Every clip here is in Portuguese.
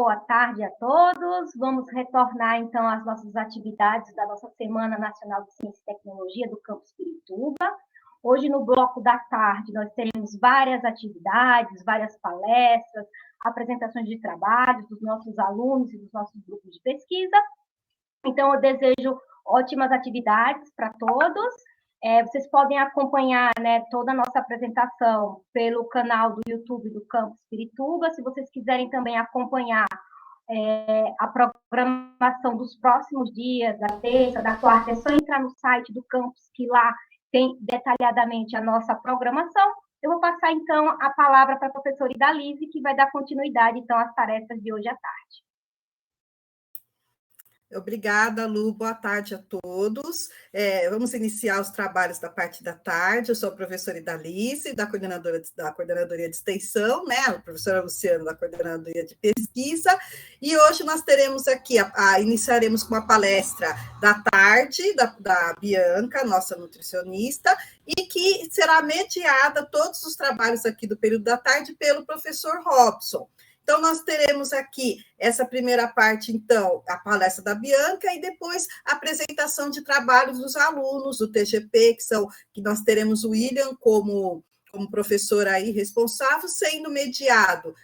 boa tarde a todos. Vamos retornar, então, às nossas atividades da nossa Semana Nacional de Ciência e Tecnologia do Campus Pirituba. Hoje, no bloco da tarde, nós teremos várias atividades, várias palestras, apresentações de trabalhos dos nossos alunos e dos nossos grupos de pesquisa. Então, eu desejo ótimas atividades para todos. Vocês podem acompanhar, né, toda a nossa apresentação pelo canal do YouTube do Campus Pirituba. Se vocês quiserem também acompanhar a programação dos próximos dias, da terça, da quarta, é só entrar no site do campus, que lá tem detalhadamente a nossa programação. Eu vou passar, então, a palavra para a professora Idalise, que vai dar continuidade, então, às tarefas de hoje à tarde. Obrigada, Lu. Boa tarde a todos. Vamos iniciar os trabalhos da parte da tarde. Eu sou a professora Idalise, da Coordenadoria de Extensão, né? A professora Luciana, da Coordenadoria de Pesquisa. E hoje nós teremos aqui, iniciaremos com uma palestra da tarde, da Bianca, nossa nutricionista, e que será mediada todos os trabalhos aqui do período da tarde pelo professor Robson. Então, nós teremos aqui essa primeira parte, então, a palestra da Bianca, e depois a apresentação de trabalhos dos alunos do TGP, que nós teremos o William como professor aí responsável, sendo mediado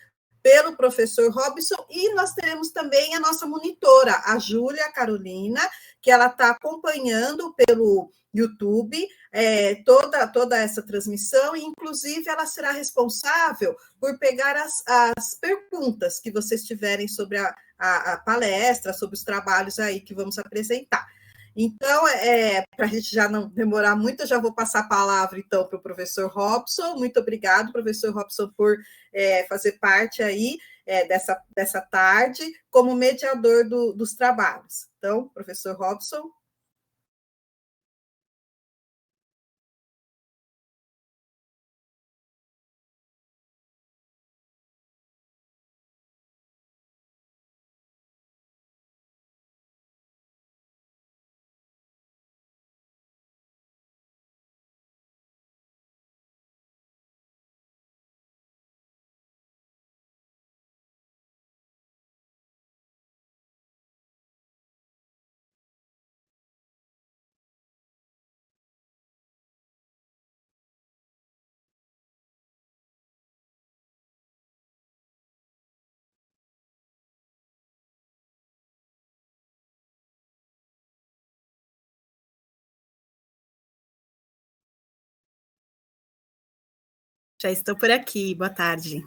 pelo professor Robson, e nós teremos também a nossa monitora, a Júlia Carolina, que ela está acompanhando pelo YouTube toda essa transmissão, e inclusive ela será responsável por pegar as perguntas que vocês tiverem sobre a palestra, sobre os trabalhos aí que vamos apresentar. Então, para a gente já não demorar muito, eu já vou passar a palavra, então, para o professor Robson. Muito obrigado, professor Robson, por fazer parte aí dessa tarde como mediador dos trabalhos. Então, professor Robson. Já estou por aqui, boa tarde.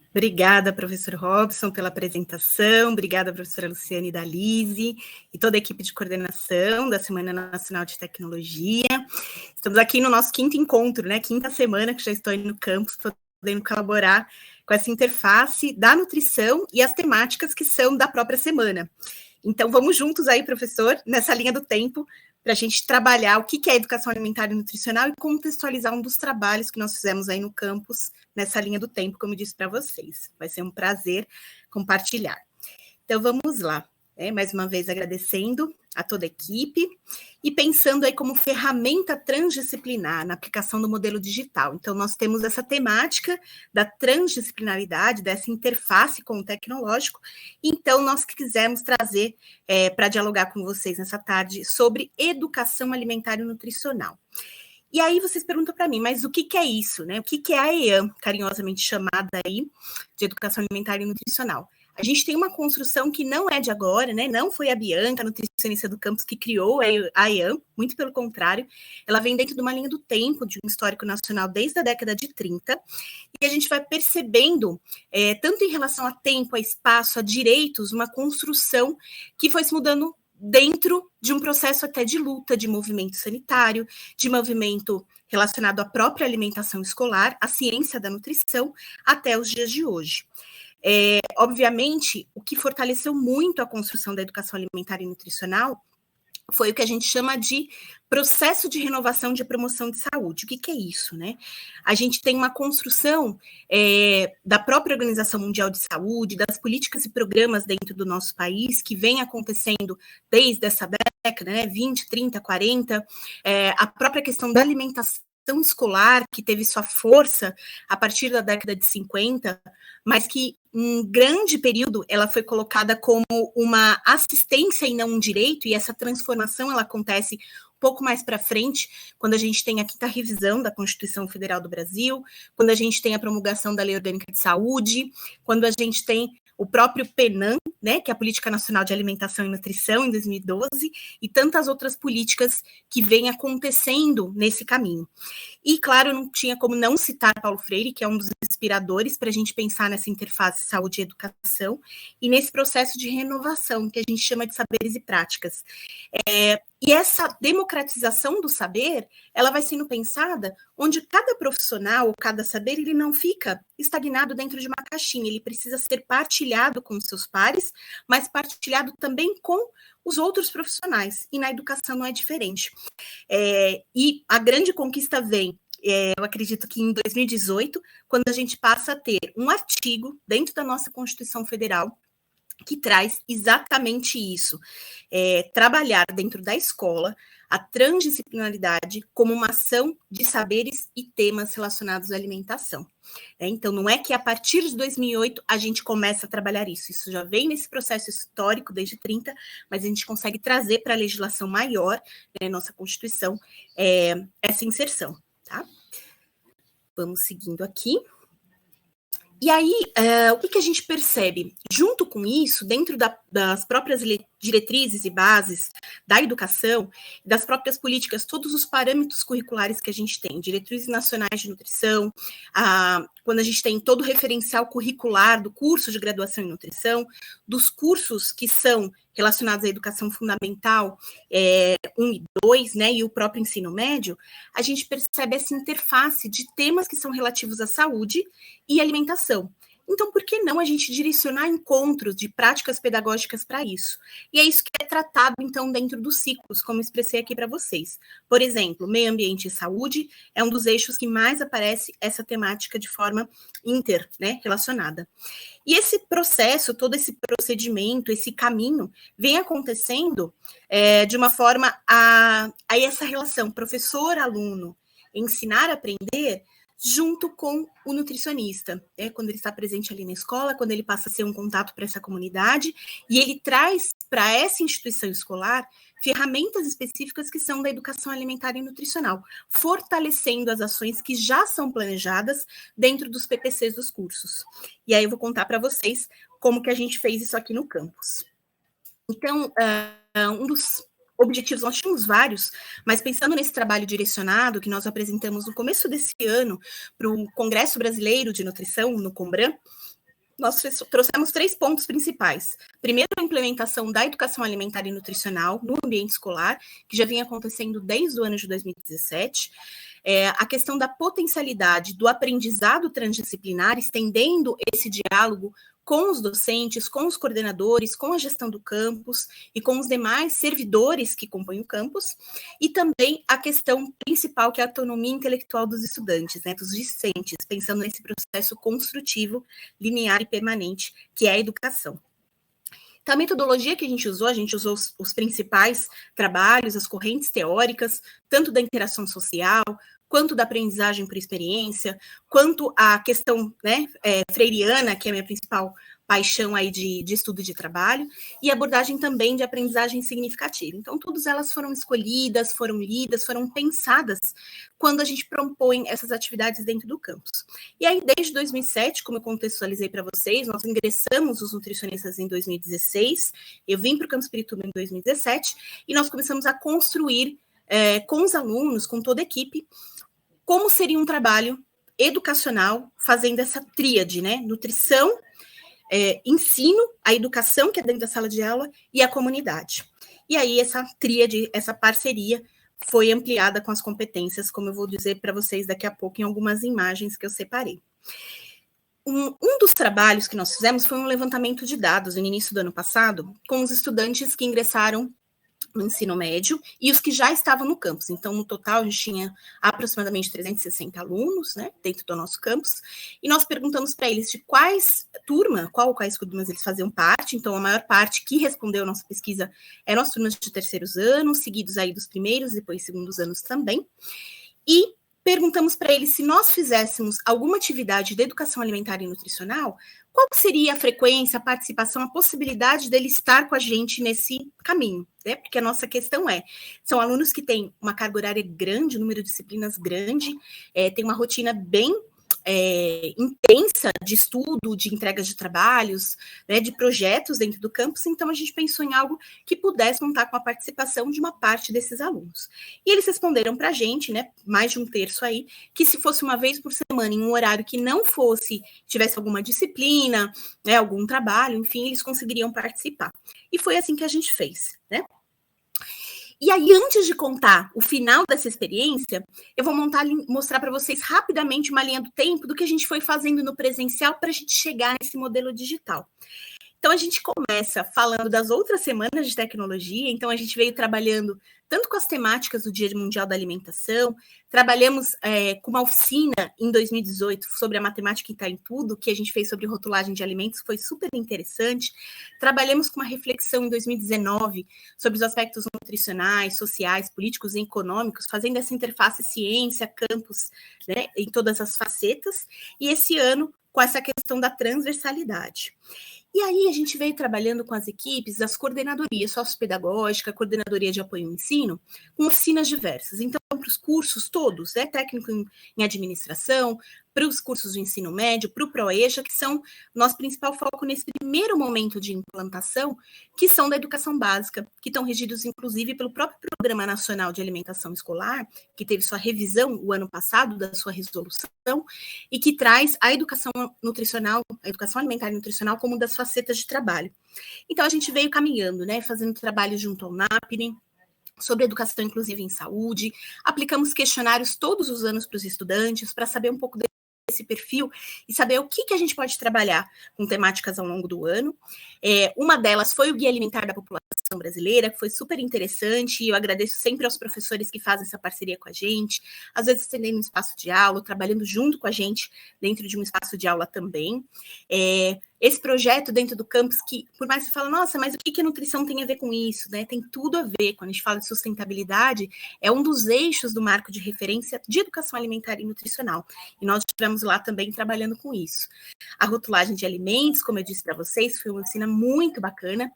Obrigada, professor Robson, pela apresentação. Obrigada, professora Luciane Idalise e toda a equipe de coordenação da Semana Nacional de Tecnologia. Estamos aqui no nosso quinto encontro, né? Quinta semana que já estou aí no campus, podendo colaborar com essa interface da nutrição e as temáticas que são da própria semana. Então, vamos juntos aí, professor, nessa linha do tempo, para a gente trabalhar o que é educação alimentar e nutricional e contextualizar um dos trabalhos que nós fizemos aí no campus, nessa linha do tempo, como eu disse para vocês. Vai ser um prazer compartilhar. Então, vamos lá. Mais uma vez agradecendo a toda a equipe, e pensando aí como ferramenta transdisciplinar na aplicação do modelo digital. Então, nós temos essa temática da transdisciplinaridade, dessa interface com o tecnológico, então nós quisemos trazer para dialogar com vocês nessa tarde sobre educação alimentar e nutricional. E aí vocês perguntam para mim, mas o que é isso, né? O que é a EAN, carinhosamente chamada aí de Educação Alimentar e Nutricional? A gente tem uma construção que não é de agora, né? Não foi a Bianca, a nutricionista do campus, que criou a EAN, muito pelo contrário, ela vem dentro de uma linha do tempo, de um histórico nacional desde a década de 30, e a gente vai percebendo, tanto em relação a tempo, a espaço, a direitos, uma construção que foi se mudando dentro de um processo até de luta, de movimento sanitário, de movimento relacionado à própria alimentação escolar, à ciência da nutrição, até os dias de hoje. Obviamente, o que fortaleceu muito a construção da educação alimentar e nutricional foi o que a gente chama de processo de renovação de promoção de saúde. O que é isso, né? A gente tem uma construção da própria Organização Mundial de Saúde, das políticas e programas dentro do nosso país, que vem acontecendo desde essa década, né, 20, 30, 40, a própria questão da alimentação escolar, que teve sua força a partir da década de 50, mas que em grande período ela foi colocada como uma assistência e não um direito, e essa transformação ela acontece um pouco mais para frente, quando a gente tem a 5ª revisão da Constituição Federal do Brasil, quando a gente tem a promulgação da Lei Orgânica de Saúde, quando a gente tem o próprio PNAM, né, que é a Política Nacional de Alimentação e Nutrição, em 2012, e tantas outras políticas que vêm acontecendo nesse caminho. E, claro, não tinha como não citar Paulo Freire, que é um dos inspiradores para a gente pensar nessa interface saúde e educação, e nesse processo de renovação, que a gente chama de saberes e práticas. E essa democratização do saber, ela vai sendo pensada onde cada profissional ou cada saber, ele não fica estagnado dentro de uma caixinha, ele precisa ser partilhado com os seus pares, mas partilhado também com os outros profissionais, e na educação não é diferente. E a grande conquista vem, eu acredito que em 2018, quando a gente passa a ter um artigo dentro da nossa Constituição Federal, que traz exatamente isso, trabalhar dentro da escola a transdisciplinaridade como uma ação de saberes e temas relacionados à alimentação. Então, não é que a partir de 2008 a gente começa a trabalhar isso já vem nesse processo histórico desde 30, mas a gente consegue trazer para a legislação maior, né, nossa Constituição, essa inserção, tá? Vamos seguindo aqui. E aí, o que a gente percebe? Junto com isso, dentro das próprias diretrizes e bases da educação, das próprias políticas, todos os parâmetros curriculares que a gente tem, diretrizes nacionais de nutrição, quando a gente tem todo o referencial curricular do curso de graduação em nutrição, dos cursos que são relacionados à educação fundamental 1 e 2, né, e o próprio ensino médio, a gente percebe essa interface de temas que são relativos à saúde e alimentação. Então, por que não a gente direcionar encontros de práticas pedagógicas para isso? E é isso que é tratado, então, dentro dos ciclos, como eu expressei aqui para vocês. Por exemplo, meio ambiente e saúde é um dos eixos que mais aparece essa temática de forma relacionada. E esse processo, todo esse procedimento, esse caminho, vem acontecendo de uma forma a essa relação professor-aluno, ensinar a aprender, junto com o nutricionista, quando ele está presente ali na escola, quando ele passa a ser um contato para essa comunidade, e ele traz para essa instituição escolar ferramentas específicas que são da educação alimentar e nutricional, fortalecendo as ações que já são planejadas dentro dos PPCs dos cursos. E aí eu vou contar para vocês como que a gente fez isso aqui no campus. Então, um dos objetivos, nós tínhamos vários, mas pensando nesse trabalho direcionado que nós apresentamos no começo desse ano para o Congresso Brasileiro de Nutrição, no CONBRAN, nós trouxemos 3 pontos principais. Primeiro, a implementação da educação alimentar e nutricional no ambiente escolar, que já vinha acontecendo desde o ano de 2017, a questão da potencialidade do aprendizado transdisciplinar, estendendo esse diálogo com os docentes, com os coordenadores, com a gestão do campus e com os demais servidores que compõem o campus, e também a questão principal, que é a autonomia intelectual dos estudantes, né, dos discentes, pensando nesse processo construtivo, linear e permanente, que é a educação. Então, a metodologia que a gente usou os principais trabalhos, as correntes teóricas, tanto da interação social, quanto da aprendizagem por experiência, quanto a questão, né, freiriana, que é a minha principal paixão aí de estudo de trabalho, e abordagem também de aprendizagem significativa. Então, todas elas foram escolhidas, foram lidas, foram pensadas quando a gente propõe essas atividades dentro do campus. E aí, desde 2007, como eu contextualizei para vocês, nós ingressamos os nutricionistas em 2016, eu vim para o Campus Pirituba em 2017, e nós começamos a construir com os alunos, com toda a equipe, como seria um trabalho educacional, fazendo essa tríade, né? Nutrição, ensino, a educação, que é dentro da sala de aula, e a comunidade. E aí, essa tríade, essa parceria, foi ampliada com as competências, como eu vou dizer para vocês daqui a pouco, em algumas imagens que eu separei. Um dos trabalhos que nós fizemos foi um levantamento de dados no início do ano passado, com os estudantes que ingressaram no ensino médio e os que já estavam no campus. Então, no total, a gente tinha aproximadamente 360 alunos, né, dentro do nosso campus, e nós perguntamos para eles de quais turmas eles faziam parte. Então, a maior parte que respondeu a nossa pesquisa eram as turmas de terceiros anos, seguidos aí dos primeiros e depois segundos anos também, e perguntamos para eles se nós fizéssemos alguma atividade de educação alimentar e nutricional, qual seria a frequência, a participação, a possibilidade dele estar com a gente nesse caminho, né? Porque a nossa questão são alunos que têm uma carga horária grande, um número de disciplinas grande, tem uma rotina bem intensa de estudo, de entregas de trabalhos, né, de projetos dentro do campus. Então a gente pensou em algo que pudesse contar com a participação de uma parte desses alunos. E eles responderam para a gente, né, mais de um terço aí, que se fosse uma vez por semana, em um horário que não tivesse alguma disciplina, né, algum trabalho, enfim, eles conseguiriam participar. E foi assim que a gente fez, né? E aí, antes de contar o final dessa experiência, eu vou mostrar para vocês rapidamente uma linha do tempo do que a gente foi fazendo no presencial para a gente chegar nesse modelo digital. Então, a gente começa falando das outras semanas de tecnologia. Então, a gente veio trabalhando tanto com as temáticas do Dia Mundial da Alimentação, trabalhamos com uma oficina em 2018 sobre a matemática que está em tudo, que a gente fez sobre rotulagem de alimentos, foi super interessante. Trabalhamos com uma reflexão em 2019 sobre os aspectos nutricionais, sociais, políticos e econômicos, fazendo essa interface ciência, campus, né, em todas as facetas. E esse ano, com essa questão da transversalidade. E aí a gente veio trabalhando com as equipes das coordenadorias sociopedagógica, coordenadoria de apoio ao ensino, com oficinas diversas. Então, para os cursos todos, técnico em administração, para os cursos do ensino médio, para o ProEja, que são nosso principal foco nesse primeiro momento de implantação, que são da educação básica, que estão regidos, inclusive, pelo próprio Programa Nacional de Alimentação Escolar, que teve sua revisão o ano passado, da sua resolução, e que traz a educação nutricional, a educação alimentar e nutricional como uma das facetas de trabalho. Então, a gente veio caminhando, né, fazendo trabalho junto ao NAPNE, sobre educação inclusiva em saúde, aplicamos questionários todos os anos para os estudantes, para saber um pouco desse perfil e saber o que a gente pode trabalhar com temáticas ao longo do ano. Uma delas foi o Guia Alimentar da População Brasileira, que foi super interessante, e eu agradeço sempre aos professores que fazem essa parceria com a gente, às vezes estendendo um espaço de aula, trabalhando junto com a gente dentro de um espaço de aula também. Esse projeto dentro do campus, que por mais que você fala, nossa, mas o que a nutrição tem a ver com isso, né? Tem tudo a ver. Quando a gente fala de sustentabilidade, é um dos eixos do marco de referência de educação alimentar e nutricional. E nós estivemos lá também trabalhando com isso. A rotulagem de alimentos, como eu disse para vocês, foi uma oficina muito bacana.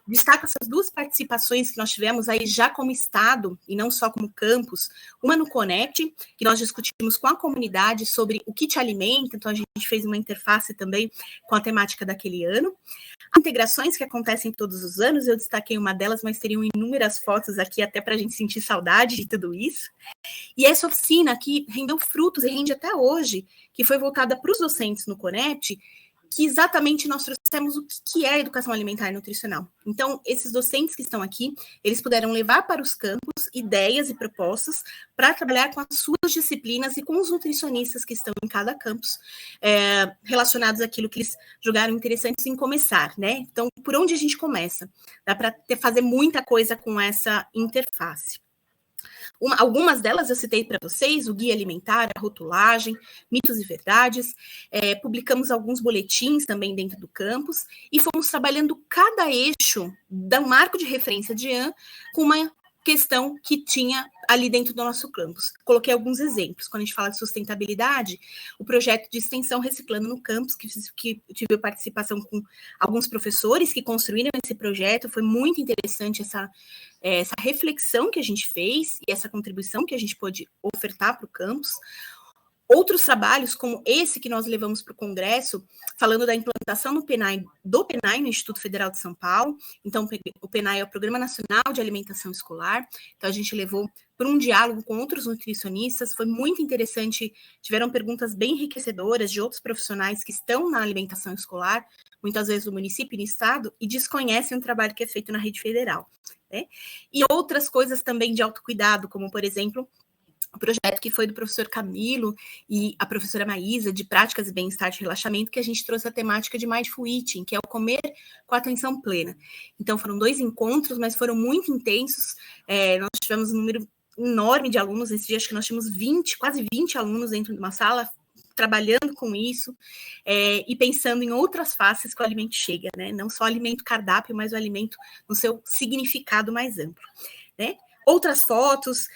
Destaco essas duas participações que nós tivemos aí já como Estado, e não só como campus. Uma no Conect, que nós discutimos com a comunidade sobre o que te alimenta, então a gente fez uma interface também com a temática daquele ano. As integrações que acontecem todos os anos, eu destaquei uma delas, mas teriam inúmeras fotos aqui até para a gente sentir saudade de tudo isso. E essa oficina aqui rendeu frutos e rende até hoje, que foi voltada para os docentes no Conect, que exatamente nós trouxemos o que é a educação alimentar e nutricional. Então, esses docentes que estão aqui, eles puderam levar para os campos ideias e propostas para trabalhar com as suas disciplinas e com os nutricionistas que estão em cada campus, relacionados àquilo que eles julgaram interessantes em começar, né? Então, por onde a gente começa? Dá para fazer muita coisa com essa interface. Algumas delas eu citei para vocês, o Guia Alimentar, a Rotulagem, Mitos e Verdades, publicamos alguns boletins também dentro do campus, e fomos trabalhando cada eixo do marco de referência de AN com uma questão que tinha ali dentro do nosso campus. Coloquei alguns exemplos. Quando a gente fala de sustentabilidade, o projeto de extensão Reciclando no Campus, que eu tive participação com alguns professores que construíram esse projeto, foi muito interessante essa reflexão que a gente fez e essa contribuição que a gente pôde ofertar para o campus. Outros trabalhos, como esse que nós levamos para o Congresso, falando da implantação do PENAI no Instituto Federal de São Paulo. Então, o PENAI é o Programa Nacional de Alimentação Escolar. Então, a gente levou para um diálogo com outros nutricionistas. Foi muito interessante. Tiveram perguntas bem enriquecedoras de outros profissionais que estão na alimentação escolar, muitas vezes do município e do estado, e desconhecem o trabalho que é feito na rede federal, né? E outras coisas também de autocuidado, como, por exemplo, o projeto que foi do professor Camilo e a professora Maísa, de práticas e bem-estar de relaxamento, que a gente trouxe a temática de Mindful Eating, que é o comer com atenção plena. Então, foram 2 encontros, mas foram muito intensos. Nós tivemos um número enorme de alunos. Esse dia, acho que nós tínhamos quase 20 alunos dentro de uma sala, trabalhando com isso, e pensando em outras faces que o alimento chega, né? Não só o alimento cardápio, mas o alimento no seu significado mais amplo, né? Outras fotos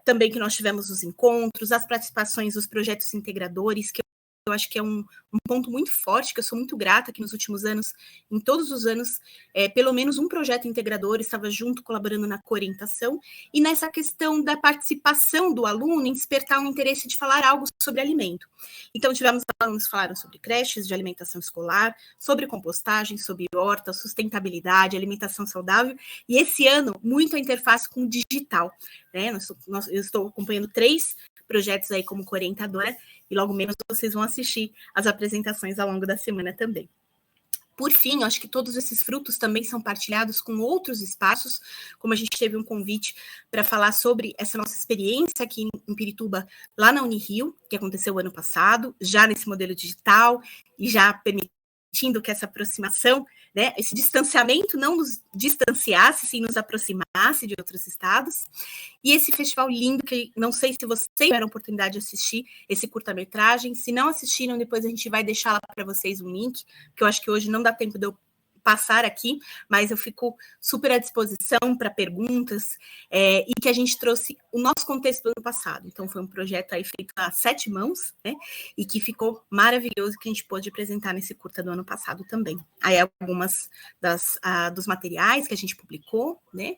também que nós tivemos nos encontros, as participações dos projetos integradores, que eu acho que é um ponto muito forte, que eu sou muito grata que nos últimos anos, em todos os anos, pelo menos um projeto integrador estava junto, colaborando na coorientação, e nessa questão da participação do aluno em despertar um interesse de falar algo sobre alimento. Então, tivemos alunos que falaram sobre creches de alimentação escolar, sobre compostagem, sobre horta, sustentabilidade, alimentação saudável, e esse ano, muito a interface com o digital, né? Eu estou acompanhando 3 projetos aí como coorientadora, e logo menos vocês vão assistir as apresentações ao longo da semana também. Por fim, acho que todos esses frutos também são partilhados com outros espaços, como a gente teve um convite para falar sobre essa nossa experiência aqui em Pirituba, lá na Unirio, que aconteceu o ano passado, já nesse modelo digital, e já permitindo que essa aproximação, né, esse distanciamento não nos distanciasse, sim nos aproximasse de outros estados. E esse festival lindo, que não sei se vocês tiveram a oportunidade de assistir esse curta-metragem. Se não assistiram, depois a gente vai deixar lá para vocês um link, que eu acho que hoje não dá tempo de eu passar aqui, mas eu fico super à disposição para perguntas, e que a gente trouxe o nosso contexto do ano passado. Então, foi um projeto aí feito a 7 mãos, né, e que ficou maravilhoso, que a gente pôde apresentar nesse curta do ano passado também. Aí, algumas dos materiais que a gente publicou, né,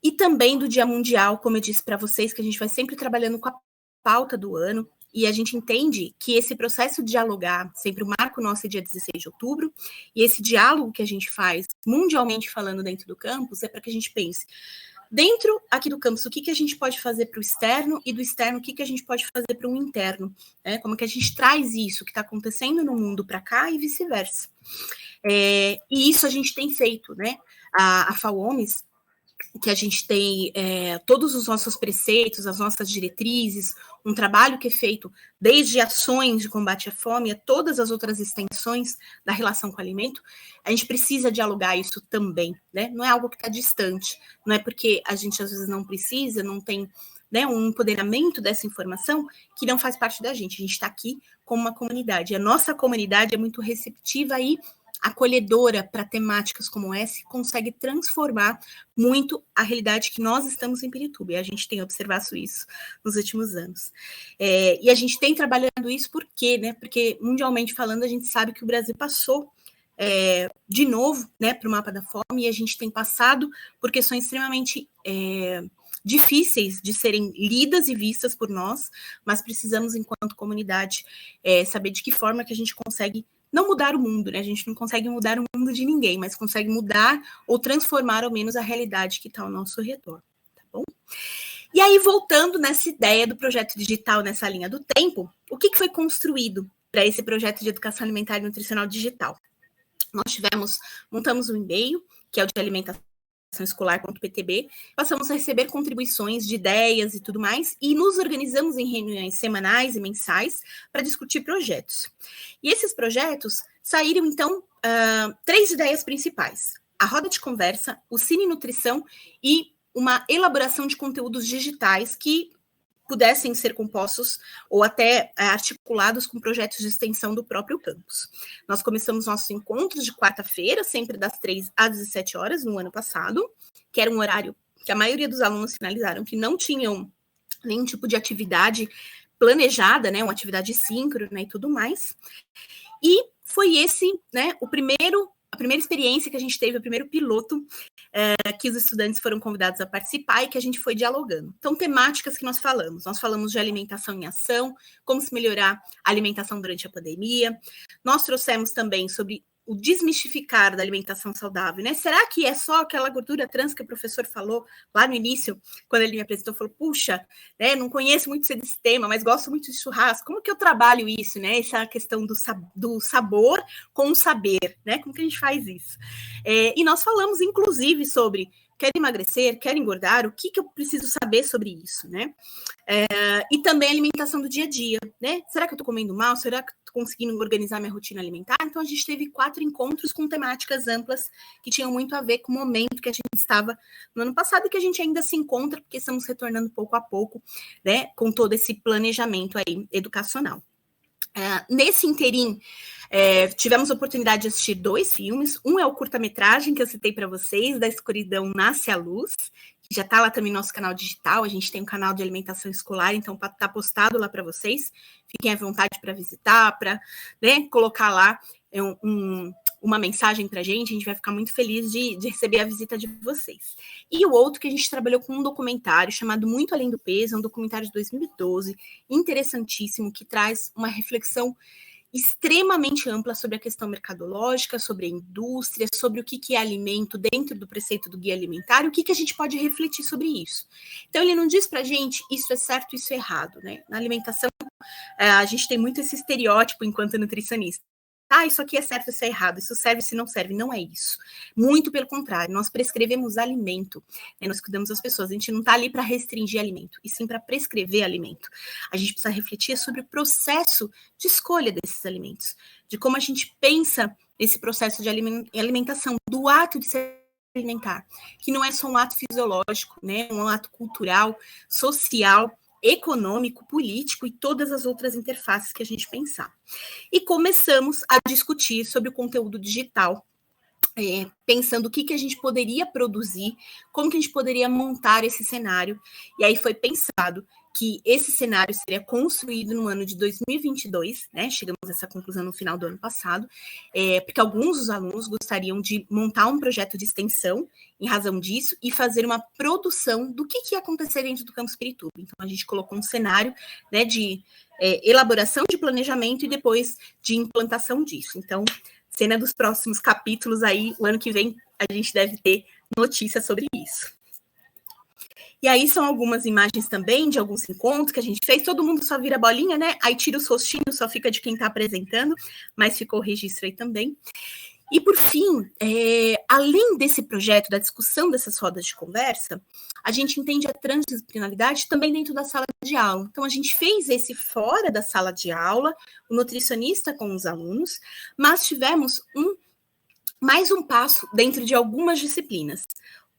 e também do Dia Mundial, como eu disse para vocês, que a gente vai sempre trabalhando com a pauta do ano, e a gente entende que esse processo de dialogar, sempre o marco nosso é dia 16 de outubro, e esse diálogo que a gente faz, mundialmente falando dentro do campus, é para que a gente pense, dentro aqui do campus, o que a gente pode fazer para o externo, e do externo, o que a gente pode fazer para o interno, né? Como que a gente traz isso que está acontecendo no mundo para cá e vice-versa. E isso a gente tem feito, né? A FAUOMES, que a gente tem todos os nossos preceitos, as nossas diretrizes, um trabalho que é feito desde ações de combate à fome a todas as outras extensões da relação com o alimento. A gente precisa dialogar isso também, né? Não é algo que está distante, não é porque a gente às vezes não precisa, não tem, né, um empoderamento dessa informação que não faz parte da gente. A gente está aqui como uma comunidade. A nossa comunidade é muito receptiva e acolhedora para temáticas como essa, consegue transformar muito a realidade que nós estamos em Pirituba, e a gente tem observado isso nos últimos anos. E a gente tem trabalhando isso por quê, né? Porque, mundialmente falando, a gente sabe que o Brasil passou de novo, né, para o mapa da fome, e a gente tem passado por questões extremamente difíceis de serem lidas e vistas por nós, mas precisamos, enquanto comunidade, saber de que forma que a gente consegue não mudar o mundo, né? A gente não consegue mudar o mundo de ninguém, mas consegue mudar ou transformar ao menos a realidade que está ao nosso redor, tá bom? E aí, voltando nessa ideia do projeto digital, nessa linha do tempo, o que foi construído para esse projeto de educação alimentar e nutricional digital? Nós montamos um e-mail, que é o de alimentação escolar.ptb, passamos a receber contribuições de ideias e tudo mais, e nos organizamos em reuniões semanais e mensais para discutir projetos. E esses projetos saíram, então, 3 ideias principais: a roda de conversa, o Cine Nutrição e uma elaboração de conteúdos digitais que pudessem ser compostos ou até articulados com projetos de extensão do próprio campus. Nós começamos nossos encontros de quarta-feira, sempre das 3 às 17 horas, no ano passado, que era um horário que a maioria dos alunos sinalizaram que não tinham nenhum tipo de atividade planejada, né, uma atividade síncrona e tudo mais. E foi esse, né, a primeira experiência que a gente teve, o primeiro piloto, que os estudantes foram convidados a participar e que a gente foi dialogando. Então, temáticas que nós falamos de alimentação em ação, como se melhorar a alimentação durante a pandemia, nós trouxemos também sobre o desmistificar da alimentação saudável, né? Será que é só aquela gordura trans que o professor falou lá no início, quando ele me apresentou, falou, puxa, né, não conheço muito desse tema, mas gosto muito de churrasco, como que eu trabalho isso, né? Essa questão do sabor com o saber, né? Como que a gente faz isso? E nós falamos, inclusive, sobre quer emagrecer, quer engordar, o que eu preciso saber sobre isso, né? E também a alimentação do dia a dia, né? Será que eu estou comendo mal? Será que eu estou conseguindo organizar minha rotina alimentar? Então, a gente teve 4 encontros com temáticas amplas que tinham muito a ver com o momento que a gente estava no ano passado e que a gente ainda se encontra, porque estamos retornando pouco a pouco, né? Com todo esse planejamento aí educacional. Nesse interim, tivemos a oportunidade de assistir 2 filmes. Um é o curta-metragem que eu citei para vocês, Da Escuridão Nasce a Luz, que já está lá também no nosso canal digital. A gente tem um canal de alimentação escolar, então está postado lá para vocês. Fiquem à vontade para visitar, para, né, colocar lá uma mensagem para a gente vai ficar muito feliz de receber a visita de vocês. E o outro que a gente trabalhou com um documentário chamado Muito Além do Peso, é um documentário de 2012, interessantíssimo, que traz uma reflexão extremamente ampla sobre a questão mercadológica, sobre a indústria, sobre o que é alimento dentro do preceito do guia alimentar, e o que a gente pode refletir sobre isso. Então, ele não diz para a gente isso é certo, isso é errado, né? Na alimentação, a gente tem muito esse estereótipo enquanto nutricionista. Isso aqui é certo, isso é errado, isso serve, isso não serve. Não é isso. Muito pelo contrário, nós prescrevemos alimento, né? Nós cuidamos das pessoas. A gente não está ali para restringir alimento, e sim para prescrever alimento. A gente precisa refletir sobre o processo de escolha desses alimentos, de como a gente pensa nesse processo de alimentação, do ato de se alimentar, que não é só um ato fisiológico, né? Um ato cultural, social, econômico, político e todas as outras interfaces que a gente pensar. E começamos a discutir sobre o conteúdo digital, pensando o que a gente poderia produzir, como que a gente poderia montar esse cenário, e aí foi pensado que esse cenário seria construído no ano de 2022, né? Chegamos a essa conclusão no final do ano passado, porque alguns dos alunos gostariam de montar um projeto de extensão em razão disso e fazer uma produção do que ia acontecer dentro do campus Pirituba. Então, a gente colocou um cenário, né, de elaboração de planejamento e depois de implantação disso. Então, cena dos próximos capítulos aí, o ano que vem a gente deve ter notícias sobre isso. E aí são algumas imagens também de alguns encontros que a gente fez, todo mundo só vira bolinha, né? Aí tira os rostinhos, só fica de quem está apresentando, mas ficou o registro aí também. E por fim, além desse projeto, da discussão dessas rodas de conversa, a gente entende a transdisciplinaridade também dentro da sala de aula. Então, a gente fez esse fora da sala de aula, o nutricionista com os alunos, mas tivemos mais um passo dentro de algumas disciplinas.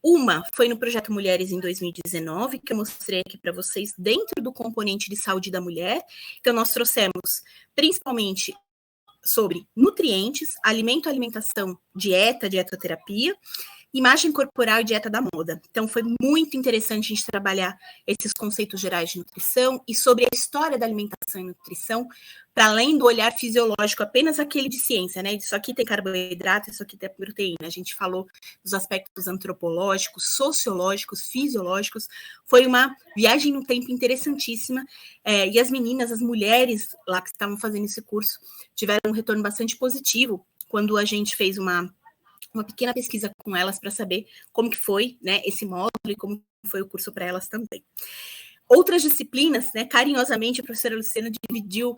Uma foi no Projeto Mulheres em 2019, que eu mostrei aqui para vocês, dentro do componente de saúde da mulher. Então, nós trouxemos principalmente sobre nutrientes, alimento, alimentação, dieta, dietoterapia, imagem corporal e dieta da moda. Então, foi muito interessante a gente trabalhar esses conceitos gerais de nutrição e sobre a história da alimentação e nutrição, para além do olhar fisiológico, apenas aquele de ciência, né? Isso aqui tem carboidrato, isso aqui tem proteína. A gente falou dos aspectos antropológicos, sociológicos, fisiológicos. Foi uma viagem no tempo interessantíssima. E as meninas, as mulheres lá que estavam fazendo esse curso, tiveram um retorno bastante positivo quando a gente fez uma pequena pesquisa com elas para saber como que foi, né, esse módulo e como foi o curso para elas também. Outras disciplinas, né, carinhosamente a professora Luciana dividiu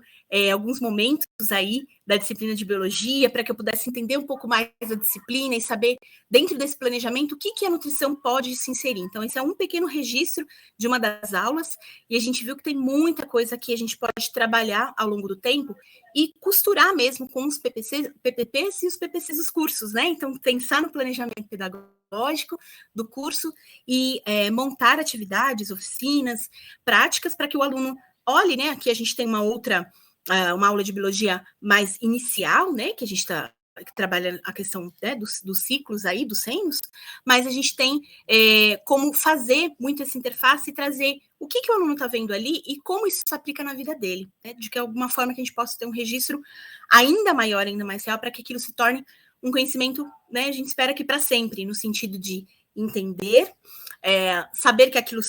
alguns momentos aí da disciplina de biologia, para que eu pudesse entender um pouco mais a disciplina e saber, dentro desse planejamento, o que a nutrição pode se inserir. Então, esse é um pequeno registro de uma das aulas, e a gente viu que tem muita coisa que a gente pode trabalhar ao longo do tempo e costurar mesmo com os PPPs e os PPCs dos cursos, né? Então, pensar no planejamento pedagógico do curso e montar atividades, oficinas, práticas, para que o aluno olhe, né? Aqui a gente tem uma aula de biologia mais inicial, né? Que a gente está trabalhando a questão, né, dos ciclos aí, dos reinos, mas a gente tem como fazer muito essa interface e trazer o que o aluno está vendo ali e como isso se aplica na vida dele, né? De que alguma forma que a gente possa ter um registro ainda maior, ainda mais real, para que aquilo se torne um conhecimento, né? A gente espera que para sempre, no sentido de entender, saber que aquilo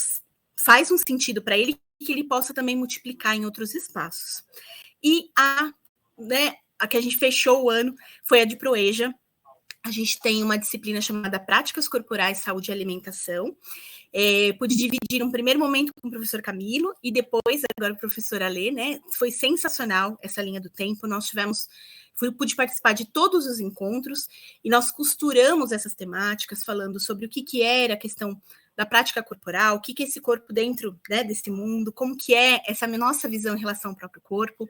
faz um sentido para ele e que ele possa também multiplicar em outros espaços. E a que a gente fechou o ano foi a de Proeja. A gente tem uma disciplina chamada Práticas Corporais, Saúde e Alimentação. Pude dividir um primeiro momento com o professor Camilo e depois, agora, o professor Alê, né? Foi sensacional essa linha do tempo. Nós pude participar de todos os encontros e nós costuramos essas temáticas, falando sobre o que era a questão da prática corporal, o que é esse corpo dentro, né, desse mundo, como que é essa nossa visão em relação ao próprio corpo.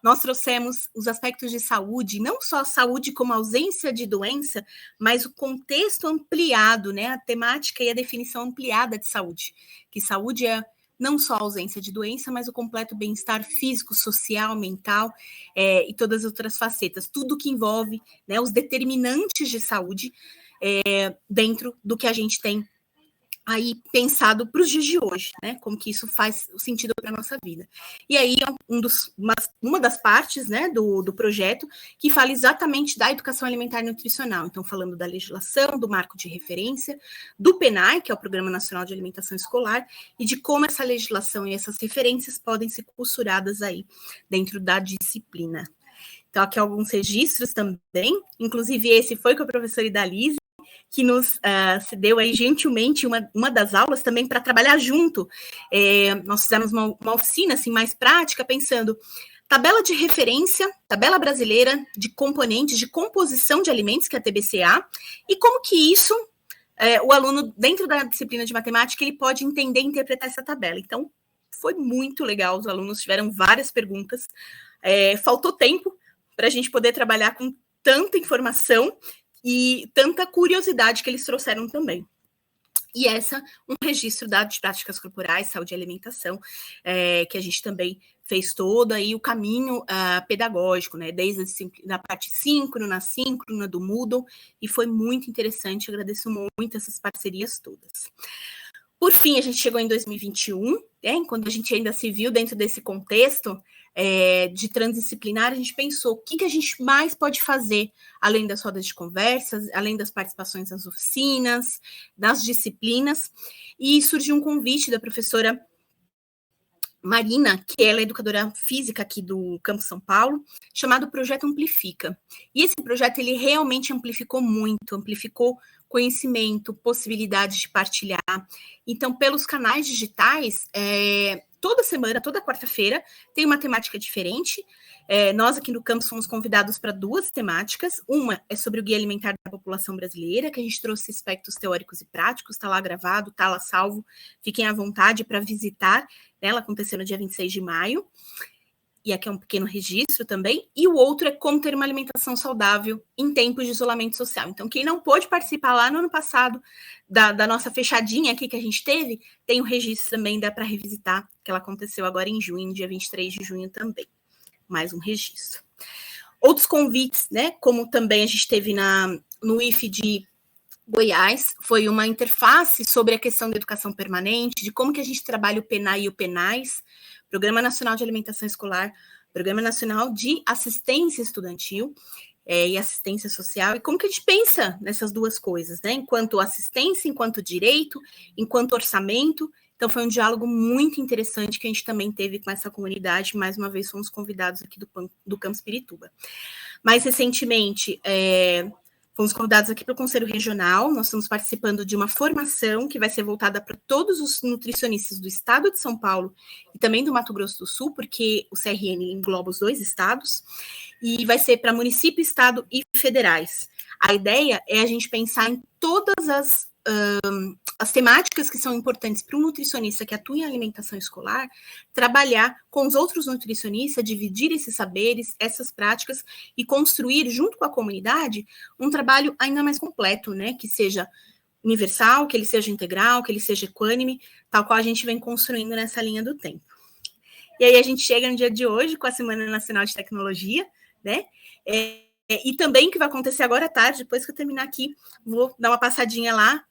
Nós trouxemos os aspectos de saúde, não só a saúde como ausência de doença, mas o contexto ampliado, né, a temática e a definição ampliada de saúde, que saúde é não só a ausência de doença, mas o completo bem-estar físico, social, mental, e todas as outras facetas, tudo que envolve, né, os determinantes de saúde dentro do que a gente tem aí pensado para os dias de hoje, né? Como que isso faz sentido para a nossa vida. E aí uma das partes, né, do projeto que fala exatamente da educação alimentar e nutricional. Então, falando da legislação, do marco de referência, do PNAE, que é o Programa Nacional de Alimentação Escolar, e de como essa legislação e essas referências podem ser costuradas aí dentro da disciplina. Então, aqui alguns registros também, inclusive esse foi com a professora Idalise, que nos cedeu aí gentilmente uma das aulas também para trabalhar junto. Nós fizemos uma oficina assim, mais prática, pensando tabela de referência, tabela brasileira de componentes de composição de alimentos, que é a TBCA, e como que isso, o aluno, dentro da disciplina de matemática, ele pode entender e interpretar essa tabela. Então, foi muito legal, os alunos tiveram várias perguntas, faltou tempo para a gente poder trabalhar com tanta informação e tanta curiosidade que eles trouxeram também. E um registro de práticas corporais, saúde e alimentação, que a gente também fez todo aí o caminho pedagógico, né? Desde a parte síncrona, assíncrona do Moodle, e foi muito interessante, agradeço muito essas parcerias todas. Por fim, a gente chegou em 2021, quando a gente ainda se viu dentro desse contexto de transdisciplinar, a gente pensou o que a gente mais pode fazer, além das rodas de conversas, além das participações nas oficinas, nas disciplinas, e surgiu um convite da professora Marina, que ela é educadora física aqui do Campus São Paulo, chamado Projeto Amplifica. E esse projeto, ele realmente amplificou muito, amplificou conhecimento, possibilidades de partilhar. Então, pelos canais digitais, toda semana, toda quarta-feira, tem uma temática diferente. Nós aqui no campus fomos convidados para 2 temáticas. Uma é sobre o Guia Alimentar da População Brasileira, que a gente trouxe aspectos teóricos e práticos, está lá gravado, está lá salvo, fiquem à vontade para visitar. Ela aconteceu no dia 26 de maio, e aqui é um pequeno registro também. E o outro é como ter uma alimentação saudável em tempos de isolamento social. Então, quem não pôde participar lá no ano passado da nossa fechadinha aqui que a gente teve, tem o registro também, dá para revisitar, que ela aconteceu agora em junho, dia 23 de junho também. Mais um registro. Outros convites, né, como também a gente teve no IFE de Goiás, foi uma interface sobre a questão da educação permanente, de como que a gente trabalha o PNAE e o PENAES, Programa Nacional de Alimentação Escolar, Programa Nacional de Assistência Estudantil e Assistência Social, e como que a gente pensa nessas duas coisas, né? Enquanto assistência, enquanto direito, enquanto orçamento. Então, foi um diálogo muito interessante que a gente também teve com essa comunidade. Mais uma vez, fomos convidados aqui do Campus Pirituba. Mais recentemente, Fomos convidados aqui para o Conselho Regional, nós estamos participando de uma formação que vai ser voltada para todos os nutricionistas do estado de São Paulo e também do Mato Grosso do Sul, porque o CRN engloba os 2 estados, e vai ser para município, estado e federais. A ideia é a gente pensar em todas as temáticas que são importantes para um nutricionista que atua em alimentação escolar, trabalhar com os outros nutricionistas, dividir esses saberes, essas práticas e construir, junto com a comunidade, um trabalho ainda mais completo, né? Que seja universal, que ele seja integral, que ele seja equânime, tal qual a gente vem construindo nessa linha do tempo. E aí a gente chega no dia de hoje com a Semana Nacional de Tecnologia, né? E também que vai acontecer agora à tarde, depois que eu terminar aqui, vou dar uma passadinha lá